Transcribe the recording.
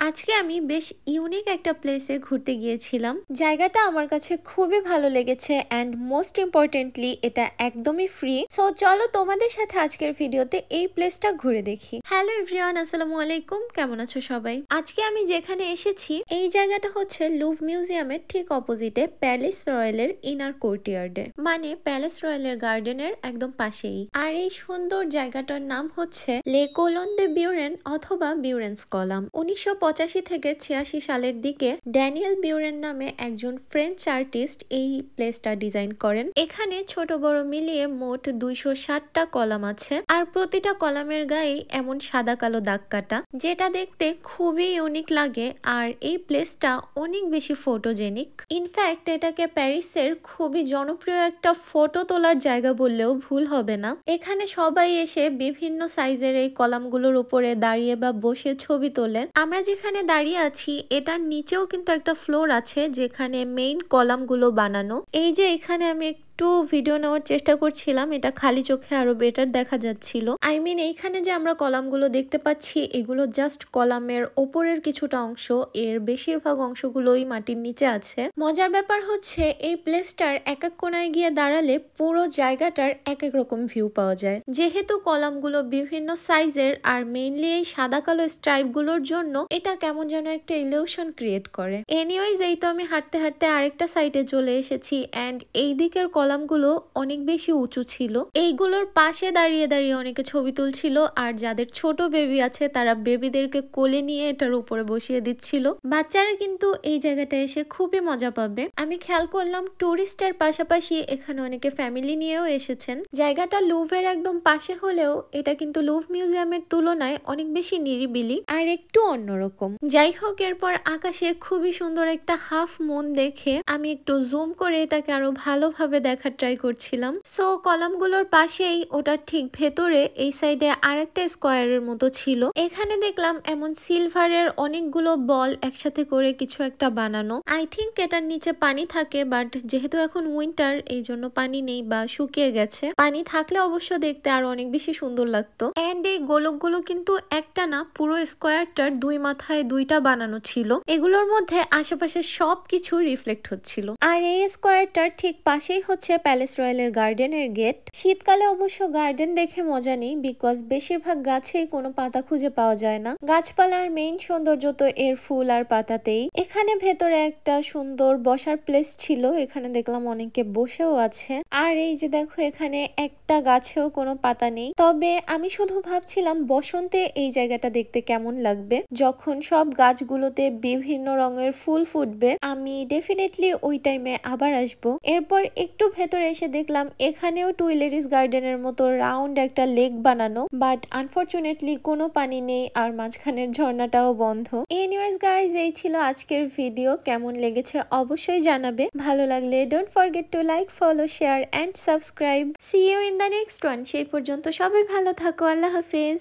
আজকে আমি বেশ ইউনিক একটা প্লেসে ঘুরতে গিয়েছিলাম। জায়গাটা আমার কাছে খুবই ভালো লেগেছে অ্যান্ড মোস্ট ইম্পর্টেন্টলি এটা একদমই ফ্রি। সো চলো তোমাদের সাথে আজকের ভিডিওতে এই প্লেসটা ঘুরে দেখি। হ্যালো এভরিওয়ান, আসসালামু আলাইকুম, কেমন আছো সবাই? আজকে আমি যেখানে এসেছি এই জায়গাটা হচ্ছে লুভ মিউজিয়ামের ঠিক অপোজিটে প্যালেস রয়্যালের ইনার কোর্টইয়ার্ডে, মানে প্যালেস রয়্যালের গার্ডেনের একদম পাশেই। আর এই সুন্দর জায়গাটার নাম হচ্ছে লে কোলন দে বিউরেন অথবা বিউরেন্স কলাম। 1985 থেকে 86 সালের দিকে ড্যানিয়েল বিউরেন নামে একজন ফ্রেঞ্চ আর্টিস্ট এই প্লেসটা ডিজাইন করেন। এখানে ছোট বড় মিলিয়ে মোট 260টা কলাম আছে, আর প্রতিটা কলামের গায়ে এমন সাদা কালো দাগ কাটা, যেটা দেখতে খুবই ইউনিক লাগে। আর এই প্লেসটা অনেক বেশি ফটোজেনিক। ইনফ্যাক্ট এটাকে প্যারিসের খুবই জনপ্রিয় একটা ফটো তোলার জায়গা বললেও ভুল হবে না। এখানে সবাই এসে বিভিন্ন সাইজের এই কলামগুলোর উপরে দাঁড়িয়ে বা বসে ছবি তোলেন। আমরা যেখানে দাঁড়িয়ে আছি এটার নিচেও কিন্তু একটা ফ্লোর আছে যেখানে মেইন কলামগুলো বানানো। এই যে এখানে আমি একটু ভিডিও নেওয়ার চেষ্টা করছিলাম, এটা খালি চোখে আরো বেটার দেখা যাচ্ছিল। আই মিন এইখানে যে আমরা কলামগুলো দেখতে পাচ্ছি এগুলো জাস্ট কলামের ওপরের কিছুটা অংশ, এর বেশিরভাগ অংশগুলোই মাটির নিচে আছে। মজার ব্যাপার হচ্ছে এই প্লেসটার এক এক কোনায় গিয়ে দাঁড়ালে পুরো জায়গাটার এক এক রকম ভিউ পাওয়া যায়। যেহেতু কলামগুলো বিভিন্ন সাইজের আর মেইনলি এই সাদা কালো স্ট্রাইপ গুলোর জন্য এটা কেমন যেন একটা ইলিউশন ক্রিয়েট করে। এনিওয়েজ এই তো আমি হাঁটতে হাঁটতে আরেকটা সাইডে চলে এসেছি অ্যান্ড এই দিকের কলামগুলো অনেক বেশি উঁচু ছিল। এইগুলোর পাশে দাঁড়িয়ে দাঁড়িয়ে অনেকে ছবি তুলছিল, আর যাদের ছোট বেবি আছে তারা বেবিদেরকে কোলে নিয়ে এটার উপরে বসিয়ে দিচ্ছিল। বাচ্চারা কিন্তু এই জায়গাটা এসে খুবই মজা পাবে। আমি খেয়াল করলাম টুরিস্টের পাশাপাশি এখানে অনেকে ফ্যামিলি নিয়েও এসেছেন। জায়গাটা লুভের একদম পাশে হলেও এটা কিন্তু লুভ মিউজিয়ামের তুলনায় অনেক বেশি নিরিবিলি আর একটু অন্যরকম। যাই হোক, এরপর আকাশে খুবই সুন্দর একটা হাফ মুন দেখে আমি একটু জুম করে এটাকে আরো ভালোভাবে দেখার ট্রাই করছিলাম। সো কলামগুলোর পাশেই ওটার ঠিক ভেতরে এই সাইডে আরেকটা স্কোয়ারের মতো ছিল। এখানে দেখলাম এমন সিলভারের অনেকগুলো বল একসাথে করে কিছু একটা বানানো। আই থিঙ্ক এটার নিচে পানি থাকে, বাট যেহেতু এখন উইন্টার এই জন্য পানি নেই বা শুকিয়ে গেছে। পানি থাকলে অবশ্য দেখতে আরো অনেক বেশি সুন্দর লাগতো। এন্ড এই গোলকগুলো কিন্তু একটা না, পুরো স্কোয়ারটার দুই মাথায় দুইটা বানানো ছিল। এগুলোর মধ্যে আশেপাশে সবকিছু রিফ্লেক্ট হচ্ছিল। আর এই স্কোয়ারটার ঠিক পাশেই হচ্ছে প্যালেস রয়্যালের গার্ডেনের গেট। শীতকালে অবশ্য গার্ডেন দেখে মজা নেই, বিকজ বেশিরভাগ গাছেই কোনো পাতা খুঁজে পাওয়া যায় না। গাছপালার মেইন সৌন্দর্য তো এর ফুল আর পাতাতেই। এখানে ভেতরে একটা সুন্দর বসার প্লেস ছিল, এখানে দেখলাম অনেকে বসেও আছে। আর এই যে দেখো এখানে একটা গাছেও কোনো পাতা নেই। তবে আমি শুধু ভাবছিলাম বসন্তে এই জায়গাটা দেখতে কেমন লাগবে, যখন সব গাছগুলোতে বিভিন্ন রঙের ফুল ফুটবে। আমি ডেফিনেটলি ওই টাইমে আবার আসবো। এরপর একটু ভেতরে এসে দেখলাম এখানেও টুইলেরিস গার্ডেনের মতো রাউন্ড একটা লেক বানানো, বাট আনফরচুনেটলি কোনো পানি নেই আর মাঝখানের ঝর্ণাটাও বন্ধ। এনিওয়েজ গাইজ, এই ছিল আজকের ভিডিও। কেমন লেগেছে অবশ্যই জানাবে। ভালো লাগলে don't forget to like, follow, share and subscribe. See you in the next one. সেই পর্যন্ত সবাই ভালো থাকো। আল্লাহ হাফেজ।